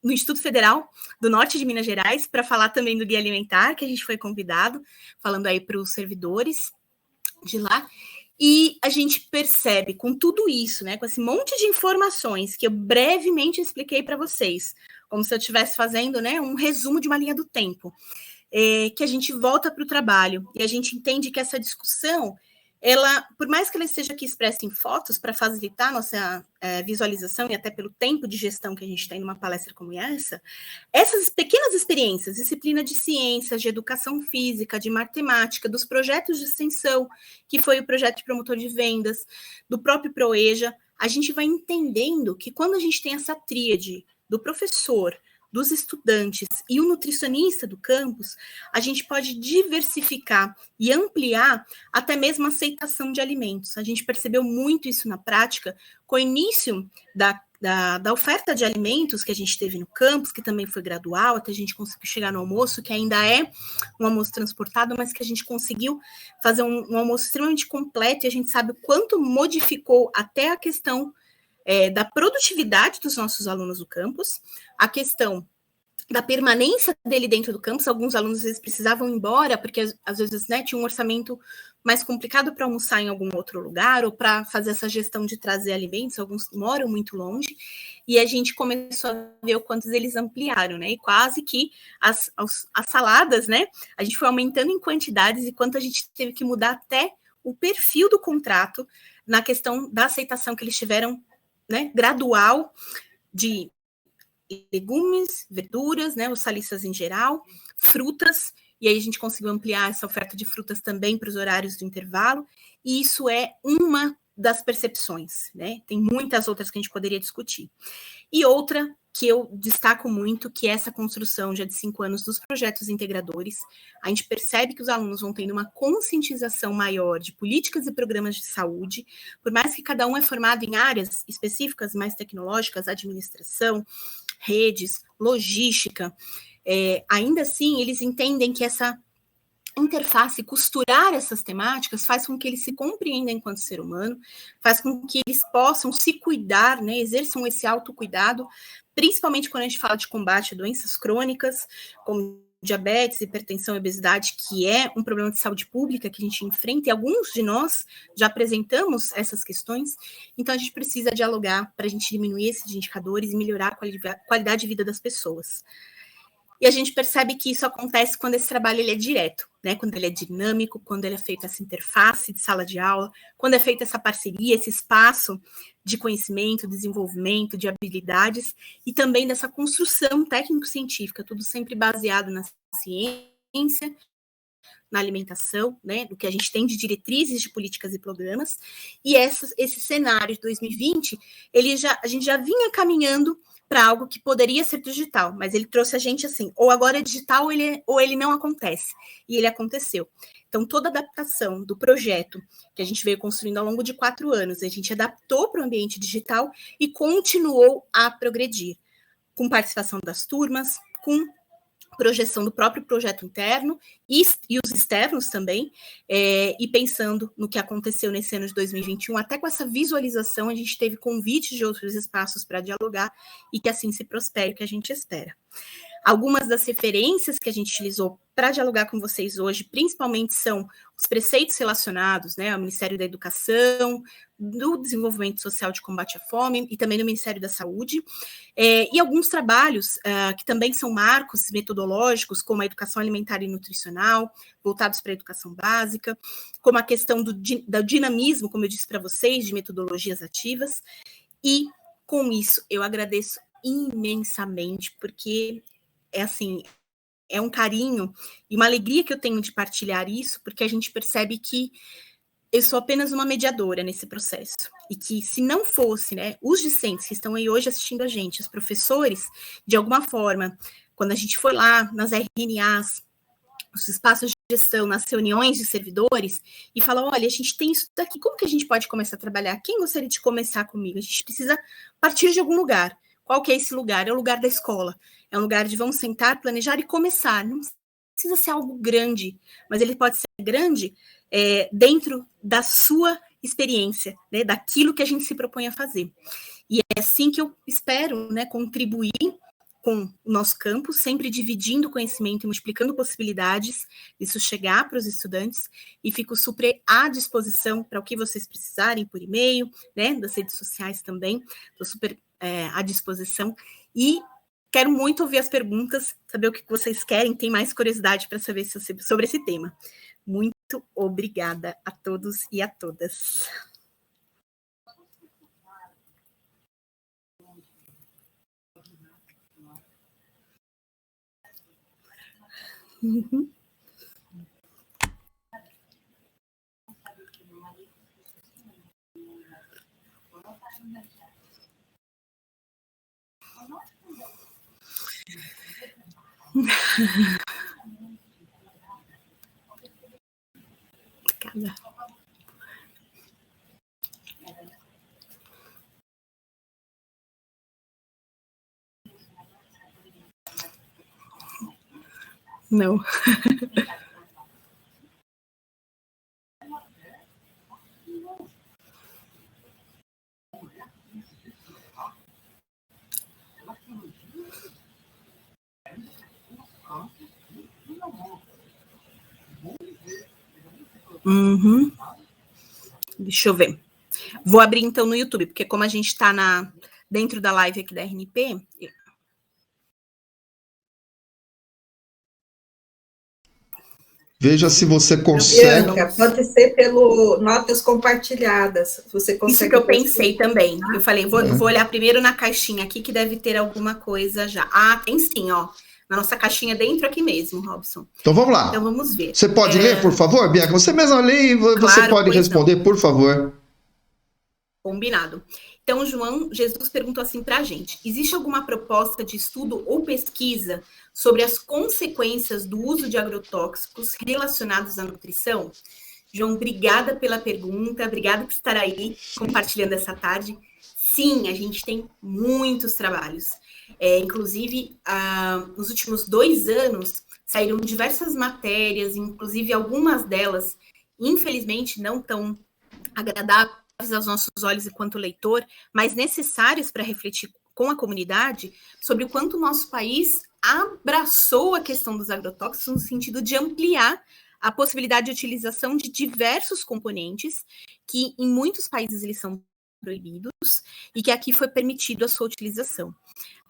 no Instituto Federal do Norte de Minas Gerais para falar também do Guia Alimentar, que a gente foi convidado, falando aí para os servidores de lá. E a gente percebe com tudo isso, né, com esse monte de informações que eu brevemente expliquei para vocês, como se eu estivesse fazendo, né, um resumo de uma linha do tempo, que a gente volta para o trabalho e a gente entende que essa discussão, ela, por mais que ela esteja aqui expressa em fotos para facilitar a nossa visualização e até pelo tempo de gestão que a gente tem numa palestra como essa, essas pequenas experiências, disciplina de ciências, de educação física, de matemática, dos projetos de extensão, que foi o projeto de promotor de vendas, do próprio ProEja, a gente vai entendendo que quando a gente tem essa tríade do professor, dos estudantes e o nutricionista do campus, a gente pode diversificar e ampliar até mesmo a aceitação de alimentos. A gente percebeu muito isso na prática com o início da oferta de alimentos que a gente teve no campus, que também foi gradual, até a gente conseguiu chegar no almoço, que ainda é um almoço transportado, mas que a gente conseguiu fazer um almoço extremamente completo, e a gente sabe o quanto modificou até a questão da produtividade dos nossos alunos do campus, a questão da permanência dele dentro do campus. Alguns alunos às vezes precisavam ir embora, porque às vezes, né, tinha um orçamento mais complicado para almoçar em algum outro lugar, ou para fazer essa gestão de trazer alimentos, alguns moram muito longe, e a gente começou a ver o quanto eles ampliaram, né, e quase que as saladas, né, a gente foi aumentando em quantidades, e quanto a gente teve que mudar até o perfil do contrato, na questão da aceitação que eles tiveram, né, gradual, de legumes, verduras, né, hortaliças em geral, frutas, e aí a gente conseguiu ampliar essa oferta de frutas também para os horários do intervalo, e isso é uma das percepções, né, tem muitas outras que a gente poderia discutir. E outra que eu destaco muito, que é essa construção já de 5 anos dos projetos integradores. A gente percebe que os alunos vão tendo uma conscientização maior de políticas e programas de saúde, por mais que cada um é formado em áreas específicas, mais tecnológicas, administração, redes, logística, ainda assim eles entendem que essa interface, costurar essas temáticas, faz com que eles se compreendam enquanto ser humano, faz com que eles possam se cuidar, né, exerçam esse autocuidado, principalmente quando a gente fala de combate a doenças crônicas, como diabetes, hipertensão e obesidade, que é um problema de saúde pública que a gente enfrenta, e alguns de nós já apresentamos essas questões, então a gente precisa dialogar para a gente diminuir esses indicadores e melhorar a qualidade de vida das pessoas. E a gente percebe que isso acontece quando esse trabalho ele é direto, né? Quando ele é dinâmico, quando ele é feito essa interface de sala de aula, quando é feita essa parceria, esse espaço de conhecimento, desenvolvimento, de habilidades, e também dessa construção técnico-científica, tudo sempre baseado na ciência, na alimentação, né, do que a gente tem de diretrizes de políticas e programas, e esse cenário de 2020, a gente já vinha caminhando para algo que poderia ser digital, mas ele trouxe a gente assim, ou agora é digital ou ele não acontece, e ele aconteceu. Então, toda a adaptação do projeto que a gente veio construindo ao longo de 4 anos, a gente adaptou para o ambiente digital e continuou a progredir, com participação das turmas, com projeção do próprio projeto interno e os externos também, e pensando no que aconteceu nesse ano de 2021, até com essa visualização, a gente teve convites de outros espaços para dialogar e que assim se prospere, o que a gente espera. Algumas das referências que a gente utilizou para dialogar com vocês hoje, principalmente são os preceitos relacionados, né, ao Ministério da Educação, do Desenvolvimento Social de Combate à Fome e também do Ministério da Saúde, e alguns trabalhos que também são marcos metodológicos, como a educação alimentar e nutricional, voltados para a educação básica, como a questão do dinamismo, como eu disse para vocês, de metodologias ativas, e com isso eu agradeço imensamente, porque é um carinho e uma alegria que eu tenho de partilhar isso, porque a gente percebe que eu sou apenas uma mediadora nesse processo, e que se não fosse, né, os discentes que estão aí hoje assistindo a gente, os professores, de alguma forma, quando a gente for lá nas RNAs, os espaços de gestão, nas reuniões de servidores, e falar, olha, a gente tem isso daqui, como que a gente pode começar a trabalhar? Quem gostaria de começar comigo? A gente precisa partir de algum lugar. Qual que é esse lugar? É o lugar da escola. É um lugar de vamos sentar, planejar e começar. Não precisa ser algo grande, mas ele pode ser grande dentro da sua experiência, né, daquilo que a gente se propõe a fazer. E é assim que eu espero, né, contribuir com o nosso campus, sempre dividindo conhecimento e multiplicando possibilidades, isso chegar para os estudantes, e fico super à disposição para o que vocês precisarem por e-mail, né, das redes sociais também, estou super à disposição, e quero muito ouvir as perguntas, saber o que vocês querem, tem mais curiosidade para saber sobre esse tema. Muito obrigada a todos e a todas. Uhum. Obrigada. Não. Uhum. Deixa eu ver. Vou abrir então no YouTube, porque como a gente está dentro da live aqui da RNP... Veja se você consegue. Bianca, pode ser pelo notas compartilhadas. Você consegue. Isso que eu pensei também. Eu falei, vou olhar primeiro na caixinha aqui, que deve ter alguma coisa já. Ah, tem sim, ó. Na nossa caixinha dentro aqui mesmo, Robson. Então vamos lá. Então vamos ver. Você pode ler, por favor, Bianca? Você mesma lê e você pode responder, por favor. Combinado. Então, João Jesus perguntou assim para a gente: existe alguma proposta de estudo ou pesquisa sobre as consequências do uso de agrotóxicos relacionados à nutrição? João, obrigada pela pergunta, obrigada por estar aí compartilhando essa tarde. Sim, a gente tem muitos trabalhos. Inclusive, nos últimos 2 anos, saíram diversas matérias, inclusive algumas delas, infelizmente, não tão agradáveis aos nossos olhos enquanto leitor, mas necessários para refletir com a comunidade sobre o quanto o nosso país abraçou a questão dos agrotóxicos no sentido de ampliar a possibilidade de utilização de diversos componentes que em muitos países eles são proibidos e que aqui foi permitido a sua utilização.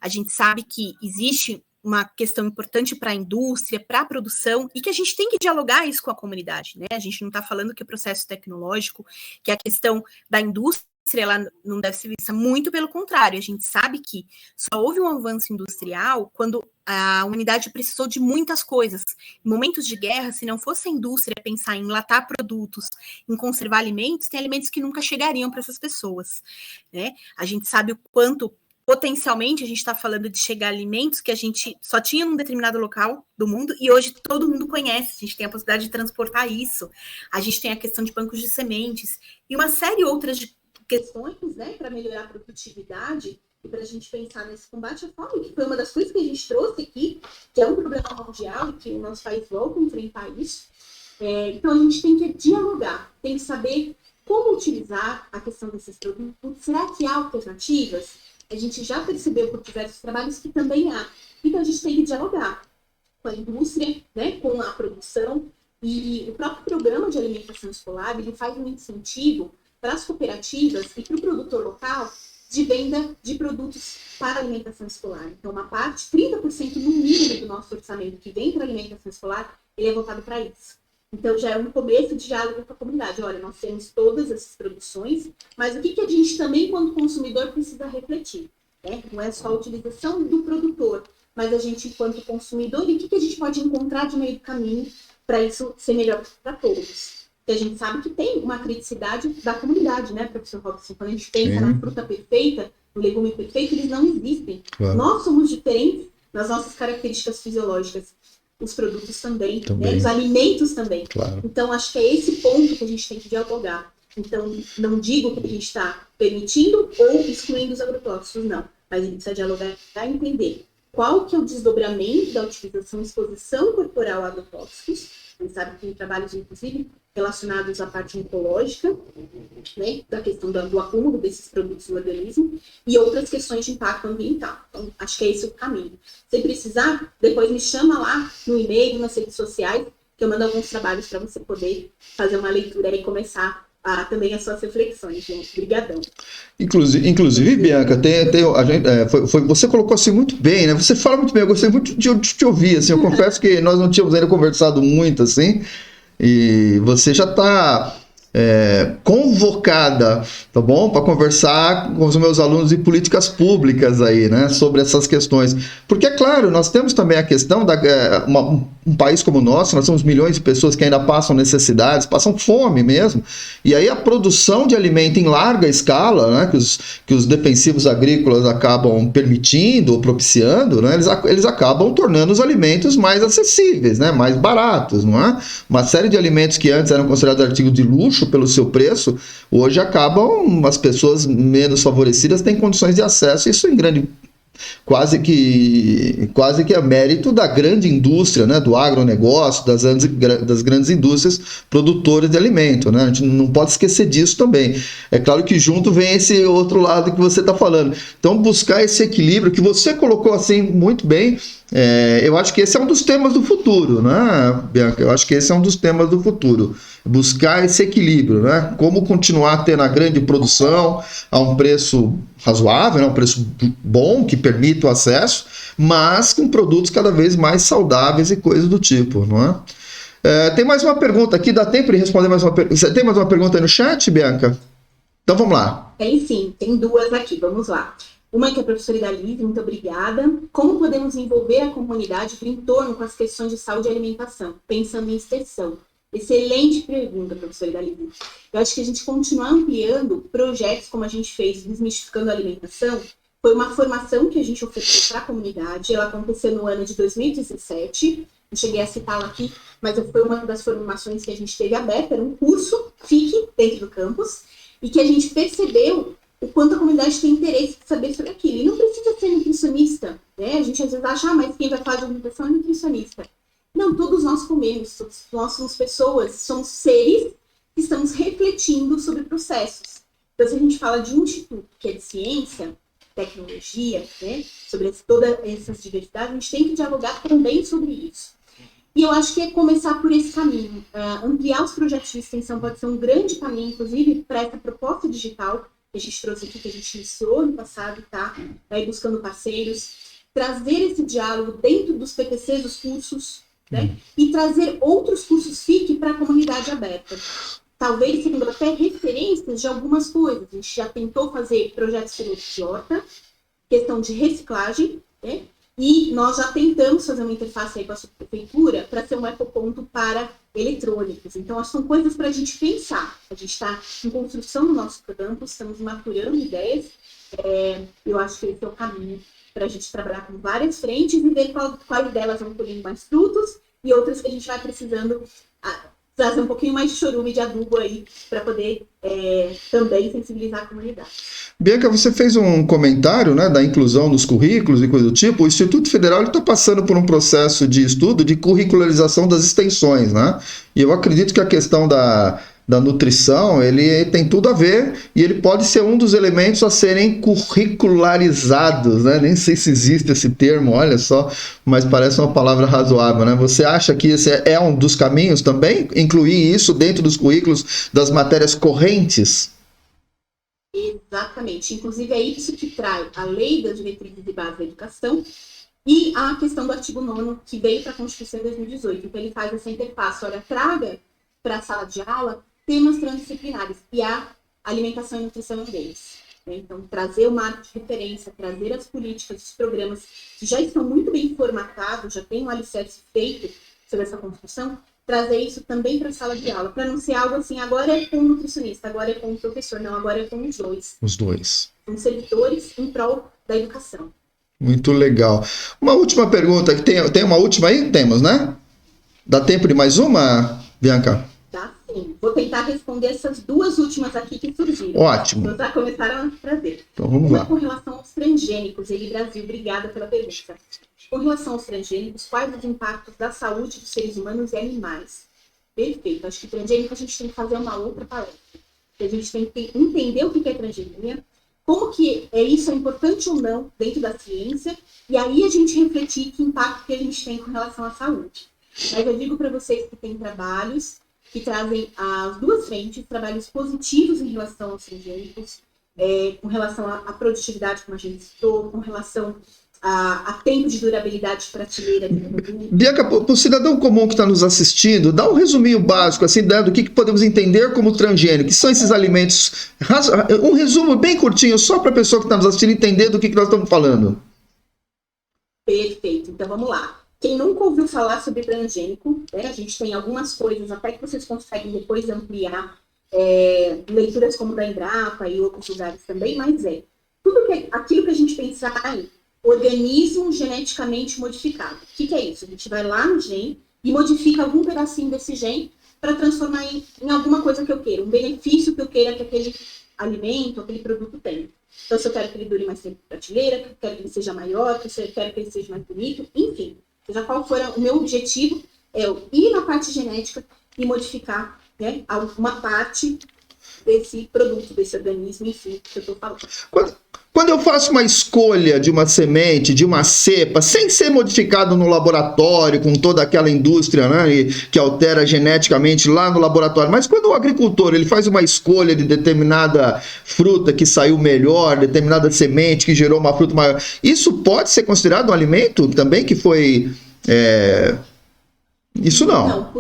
A gente sabe que existe uma questão importante para a indústria, para a produção, e que a gente tem que dialogar isso com a comunidade, né? A gente não está falando que é processo tecnológico, que a questão da indústria ela não deve ser vista, muito pelo contrário, a gente sabe que só houve um avanço industrial quando a humanidade precisou de muitas coisas. Em momentos de guerra, se não fosse a indústria pensar em enlatar produtos, em conservar alimentos, tem alimentos que nunca chegariam para essas pessoas, né? A gente sabe o quanto potencialmente a gente está falando de chegar a alimentos que a gente só tinha num determinado local do mundo e hoje todo mundo conhece, a gente tem a possibilidade de transportar isso, a gente tem a questão de bancos de sementes e uma série outras de questões, né, para melhorar a produtividade e para a gente pensar nesse combate à fome, que foi uma das coisas que a gente trouxe aqui, que é um problema mundial e que o nosso país volta a enfrentar isso. Então a gente tem que dialogar, tem que saber como utilizar a questão desses produtos. Será que há alternativas? A gente já percebeu por diversos trabalhos que também há. Então, a gente tem que dialogar com a indústria, né, com a produção, e o próprio programa de alimentação escolar, ele faz um incentivo para as cooperativas e para o produtor local de venda de produtos para alimentação escolar. Então, uma parte, 30% no mínimo do nosso orçamento que vem para alimentação escolar, ele é voltado para isso. Então, já é um começo de diálogo com a comunidade. Olha, nós temos todas essas produções, mas o que a gente também, quando consumidor, precisa refletir? Né? Não é só a utilização do produtor, mas a gente, enquanto consumidor, e o que a gente pode encontrar de meio do caminho para isso ser melhor para todos? Porque a gente sabe que tem uma criticidade da comunidade, né, professor Robson? Quando a gente pensa na fruta perfeita, no legume perfeito, eles não existem. Claro. Nós somos diferentes nas nossas características fisiológicas. Os produtos também. Né? Os alimentos também. Claro. Então, acho que é esse ponto que a gente tem que dialogar. Então, não digo que a gente está permitindo ou excluindo os agrotóxicos, não. Mas a gente precisa dialogar e entender qual que é o desdobramento da utilização e exposição corporal a agrotóxicos. A gente sabe que tem trabalhos, inclusive, relacionados à parte oncológica, né, da questão do acúmulo desses produtos no organismo, e outras questões de impacto ambiental. Então, acho que é esse o caminho. Se precisar, depois me chama lá no e-mail, nas redes sociais, que eu mando alguns trabalhos para você poder fazer uma leitura e começar também as suas reflexões, gente. Obrigadão. Inclusive, Bianca, você colocou assim muito bem, né? Você fala muito bem, eu gostei muito de te ouvir, assim, eu confesso que nós não tínhamos ainda conversado muito, assim, e você já está convocada, tá bom? Para conversar com os meus alunos de políticas públicas aí, né? Sobre essas questões. Porque, é claro, nós temos também a questão um país como o nosso, nós temos milhões de pessoas que ainda passam necessidades, passam fome mesmo, e aí a produção de alimento em larga escala, né, que os defensivos agrícolas acabam permitindo ou propiciando, né, eles acabam tornando os alimentos mais acessíveis, né, mais baratos, não é? Uma série de alimentos que antes eram considerados artigos de luxo pelo seu preço, hoje as pessoas menos favorecidas têm condições de acesso, isso em grande quase que é mérito da grande indústria, né, do agronegócio, das grandes indústrias produtoras de alimento, né? A gente não pode esquecer disso também. É claro que junto vem esse outro lado que você está falando. Então, buscar esse equilíbrio que você colocou assim muito bem, eu acho que esse é um dos temas do futuro, né, Bianca? Eu acho que esse é um dos temas do futuro. Buscar esse equilíbrio, né? Como continuar tendo a grande produção a um preço razoável, né? Um preço bom, que permita o acesso, mas com produtos cada vez mais saudáveis e coisas do tipo, não é? Tem mais uma pergunta aqui, dá tempo de responder mais uma pergunta? Você tem mais uma pergunta aí no chat, Bianca? Então vamos lá. Tem sim, tem duas aqui, vamos lá. Uma que é a professora Idalise, muito obrigada. Como podemos envolver a comunidade do entorno com as questões de saúde e alimentação, pensando em extensão? Excelente pergunta, professora Idalise. Eu acho que a gente continuar ampliando projetos como a gente fez, Desmistificando a Alimentação, foi uma formação que a gente ofereceu para a comunidade, ela aconteceu no ano de 2017, não cheguei a citá-la aqui, mas foi uma das formações que a gente teve aberta, era um curso, FIC, dentro do campus, e que a gente percebeu o quanto a comunidade tem interesse em saber sobre aquilo. E não precisa ser nutricionista, né? A gente às vezes acha, mas quem vai falar de alimentação é nutricionista. Não, todos nós comemos, todos nós somos pessoas, somos seres que estamos refletindo sobre processos. Então, se a gente fala de um instituto que é de ciência, tecnologia, né, sobre todas essas diversidades, a gente tem que dialogar também sobre isso. E eu acho que é começar por esse caminho. Ampliar os projetos de extensão pode ser um grande caminho, inclusive, para essa proposta digital que a gente trouxe aqui, que a gente iniciou no passado, tá? Aí buscando parceiros, trazer esse diálogo dentro dos PPCs, dos cursos, né? E trazer outros cursos FIC para a comunidade aberta. Talvez sendo até referências de algumas coisas. A gente já tentou fazer projetos pilotos de horta, questão de reciclagem, né? E nós já tentamos fazer uma interface aí com a subprefeitura para ser um ecoponto para eletrônicos. Então, são coisas para a gente pensar. A gente está em construção do nosso campus, estamos maturando ideias. Eu acho que esse é o caminho para a gente trabalhar com várias frentes e ver quais delas vão colhendo mais frutos e outras que a gente vai precisando trazer um pouquinho mais de chorume, de adubo aí, para poder também sensibilizar a comunidade. Bianca, você fez um comentário, né, da inclusão nos currículos e coisa do tipo. O Instituto Federal está passando por um processo de estudo de curricularização das extensões, né? E eu acredito que a questão da nutrição, ele tem tudo a ver e ele pode ser um dos elementos a serem curricularizados, né? Nem sei se existe esse termo, olha só, mas parece uma palavra razoável, né? Você acha que esse é um dos caminhos também? Incluir isso dentro dos currículos das matérias correntes? Exatamente. Inclusive, é isso que traz a Lei das Diretrizes e Bases da Educação e a questão do artigo 9º, que veio para a Constituição em 2018. Então, ele faz essa interface. Olha, traga para a sala de aula temas transdisciplinares, e a alimentação e nutrição é um deles. Né? Então, trazer o marco de referência, trazer as políticas, os programas que já estão muito bem formatados, já tem um alicerce feito sobre essa construção, trazer isso também para a sala de aula, para não ser algo assim, agora é com o nutricionista, agora é com o professor, não, agora é com os dois. Os dois. São servidores em prol da educação. Muito legal. Uma última pergunta, tem uma última aí? Temos, né? Dá tempo de mais uma, Bianca? Tá, sim. Vou tentar responder essas duas últimas aqui que surgiram. Ótimo. Já começaram a trazer. Então vamos Uma lá. com relação aos transgênicos. Ele, Brasil, obrigada pela pergunta. Com relação aos transgênicos, quais os impactos da saúde dos seres humanos e animais? Perfeito. Acho que transgênico a gente tem que fazer uma outra palestra. A gente tem que entender o que é transgenia, como que isso é importante ou não dentro da ciência, e aí a gente refletir que impacto que a gente tem com relação à saúde. Mas eu digo para vocês que tem trabalhos que trazem as duas frentes, trabalhos positivos em relação aos transgênicos, com relação à produtividade, como a gente citou, com relação a tempo de durabilidade de prateleira. Bianca, para o cidadão comum que está nos assistindo, dá um resuminho básico, assim, do que podemos entender como transgênico, que são esses alimentos, um resumo bem curtinho, só para a pessoa que está nos assistindo entender do que nós estamos falando. Perfeito, então vamos lá. Quem nunca ouviu falar sobre transgênico, a gente tem algumas coisas, até que vocês conseguem depois ampliar, leituras como da Embrapa e outros lugares também, mas tudo aquilo que a gente pensar em organismo geneticamente modificado. O que é isso? A gente vai lá no gene e modifica algum pedacinho desse gene para transformar em alguma coisa que eu queira, um benefício que eu queira que aquele alimento, aquele produto tenha. Então, se eu quero que ele dure mais tempo na prateleira, que eu quero que ele seja maior, que eu quero que ele seja mais bonito, enfim. Seja qual for o meu objetivo, eu ir na parte genética e modificar, né, uma parte desse produto, desse organismo, enfim, que eu estou falando. Quando eu faço uma escolha de uma semente, de uma cepa, sem ser modificado no laboratório, com toda aquela indústria, né, que altera geneticamente lá no laboratório, mas quando o agricultor ele faz uma escolha de determinada fruta que saiu melhor, determinada semente que gerou uma fruta maior, isso pode ser considerado um alimento também que foi... Isso não.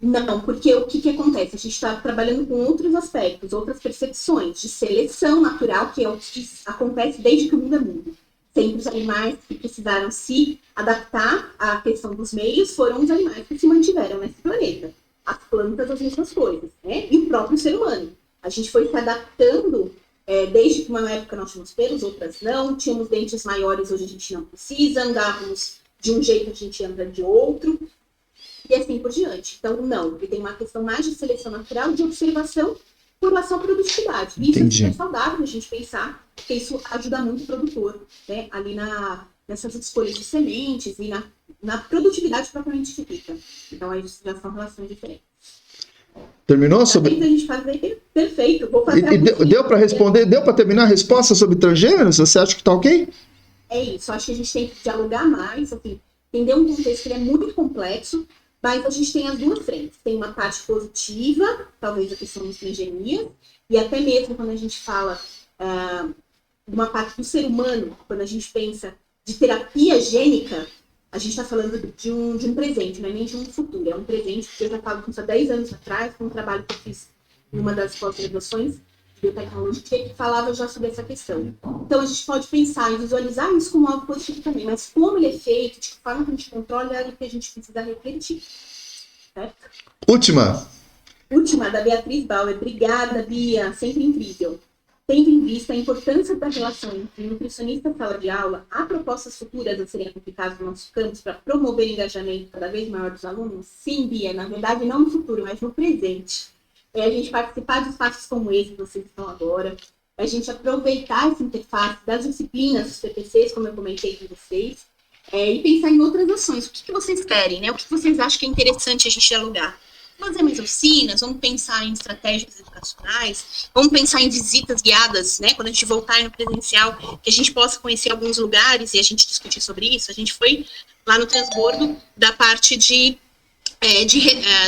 Não, porque o que acontece? A gente está trabalhando com outros aspectos, outras percepções de seleção natural, que é o que acontece desde que o mundo é mundo. Sempre os animais que precisaram se adaptar à questão dos meios foram os animais que se mantiveram nesse planeta. As plantas, as mesmas coisas, né? E o próprio ser humano. A gente foi se adaptando, desde que uma época nós tínhamos pelos, outras não, tínhamos dentes maiores, hoje a gente não precisa, andávamos de um jeito, a gente anda de outro. E assim por diante. Então, não, porque tem uma questão mais de seleção natural e de observação com relação à produtividade. Isso é saudável a gente pensar, porque isso ajuda muito o produtor, né? Ali nessas escolhas de sementes e na produtividade propriamente dita. Então, aí já são relações diferentes. Terminou sobre... A gente fazer perfeito. Vou fazer deu para responder? Deu para terminar a resposta sobre transgêneros? Você acha que está ok? É isso. Acho que a gente tem que dialogar mais, assim, entender um contexto que ele é muito complexo. Mas a gente tem as duas frentes. Tem uma parte positiva, talvez a questão das transgenias, e até mesmo quando a gente fala de uma parte do ser humano, quando a gente pensa de terapia gênica, a gente está falando de um presente, não é nem de um futuro. É um presente que eu já falo há 10 anos atrás, com um trabalho que eu fiz em uma das pós-graduações de biotecnologia, que falava já sobre essa questão. Então, a gente pode pensar e visualizar isso como algo positivo também, mas como ele é feito, de que forma que a gente controla, é o que a gente precisa refletir. Certo? Última, da Beatriz Bauer. Obrigada, Bia. Sempre incrível. Tendo em vista a importância da relação entre nutricionista e sala de aula, há propostas futuras a serem aplicadas no nosso campus para promover o engajamento cada vez maior dos alunos? Sim, Bia. Na verdade, não no futuro, mas no presente. A gente participar de espaços como esse que vocês estão agora, a gente aproveitar essa interface das disciplinas, dos PPCs, como eu comentei com vocês, e pensar em outras ações. O que vocês querem, né? O que vocês acham que é interessante a gente dialogar? fazer mais oficinas, vamos pensar em estratégias educacionais, vamos pensar em visitas guiadas, né, quando a gente voltar no presencial, que a gente possa conhecer alguns lugares e a gente discutir sobre isso. A gente foi lá no transbordo da parte de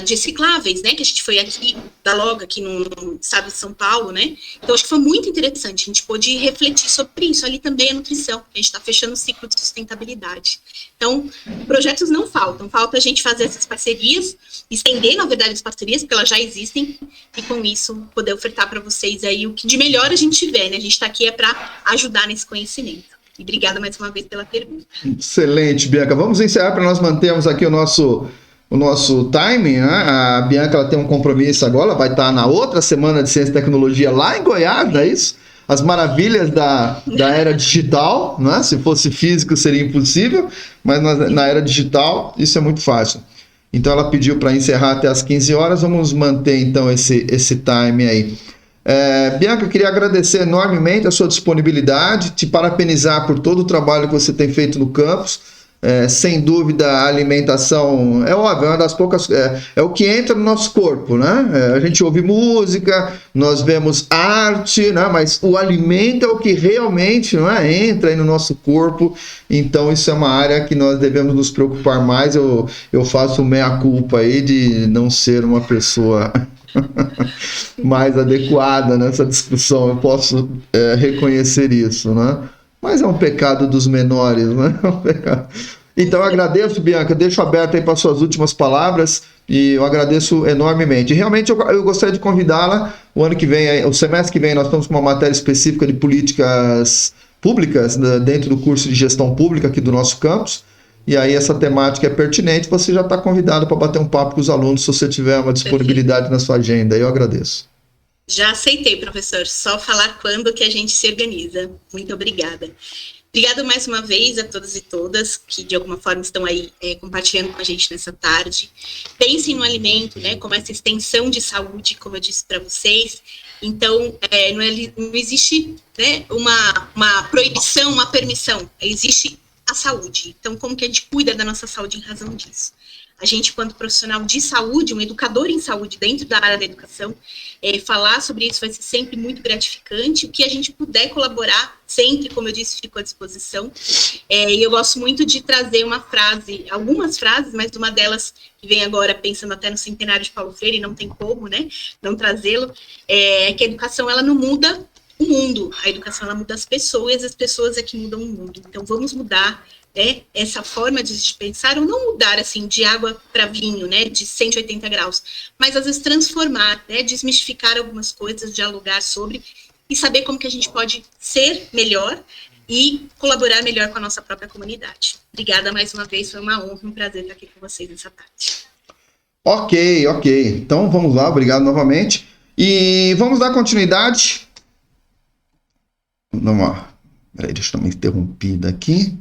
recicláveis, né, que a gente foi aqui, da Loga, aqui no estado de São Paulo, né, então acho que foi muito interessante, a gente pôde refletir sobre isso, ali também a nutrição, a gente está fechando o ciclo de sustentabilidade. Então, projetos não faltam, falta a gente fazer essas parcerias, estender, na verdade, as parcerias, porque elas já existem, e com isso, poder ofertar para vocês aí o que de melhor a gente tiver, né, a gente está aqui para ajudar nesse conhecimento. E obrigada mais uma vez pela pergunta. Excelente, Bianca. Vamos encerrar para nós mantermos aqui o nosso timing, né? A Bianca ela tem um compromisso agora, ela vai estar na outra semana de Ciência e Tecnologia lá em Goiás, não é isso? As maravilhas da era digital, né? Se fosse físico seria impossível, mas na era digital isso é muito fácil. Então ela pediu para encerrar até as 15 horas, vamos manter então esse time aí. Bianca, eu queria agradecer enormemente a sua disponibilidade, te parabenizar por todo o trabalho que você tem feito no campus. Sem dúvida, a alimentação é óbvio, é uma das poucas. É o que entra no nosso corpo, né? A gente ouve música, nós vemos arte, né? Mas o alimento é o que realmente, não é, entra aí no nosso corpo. Então, isso é uma área que nós devemos nos preocupar mais. Eu faço meia-culpa aí de não ser uma pessoa mais adequada nessa discussão. Eu posso reconhecer isso, né? Mas é um pecado dos menores, né? Então, eu agradeço, Bianca, deixo aberto aí para suas últimas palavras e eu agradeço enormemente. E realmente, eu gostaria de convidá-la o ano que vem, o semestre que vem, nós estamos com uma matéria específica de políticas públicas, né, dentro do curso de gestão pública aqui do nosso campus, e aí essa temática é pertinente, você já está convidado para bater um papo com os alunos, se você tiver uma disponibilidade na sua agenda, eu agradeço. Já aceitei, professor. Só falar quando que a gente se organiza. Muito obrigada. Obrigada mais uma vez a todos e todas que, de alguma forma, estão aí compartilhando com a gente nessa tarde. Pensem no alimento, né, como essa extensão de saúde, como eu disse para vocês. Então, não existe, né, uma proibição, uma permissão. Existe a saúde. Então, como que a gente cuida da nossa saúde em razão disso? A gente, quanto profissional de saúde, um educador em saúde dentro da área da educação, falar sobre isso vai ser sempre muito gratificante. O que a gente puder colaborar, sempre, como eu disse, fico à disposição. E eu gosto muito de trazer algumas frases, mas uma delas que vem agora, pensando até no centenário de Paulo Freire, não tem como, né, não trazê-lo, que a educação, ela não muda o mundo, a educação, ela muda as pessoas é que mudam o mundo. Então, vamos mudar essa forma de pensar, ou não mudar, assim, de água para vinho, né, de 180 graus, mas às vezes transformar, né, desmistificar algumas coisas, dialogar sobre, e saber como que a gente pode ser melhor e colaborar melhor com a nossa própria comunidade. Obrigada mais uma vez, foi uma honra, um prazer estar aqui com vocês nessa tarde. Ok. Então, vamos lá, obrigado novamente. E vamos dar continuidade. Vamos lá. Peraí, deixa eu dar uma interrompida aqui.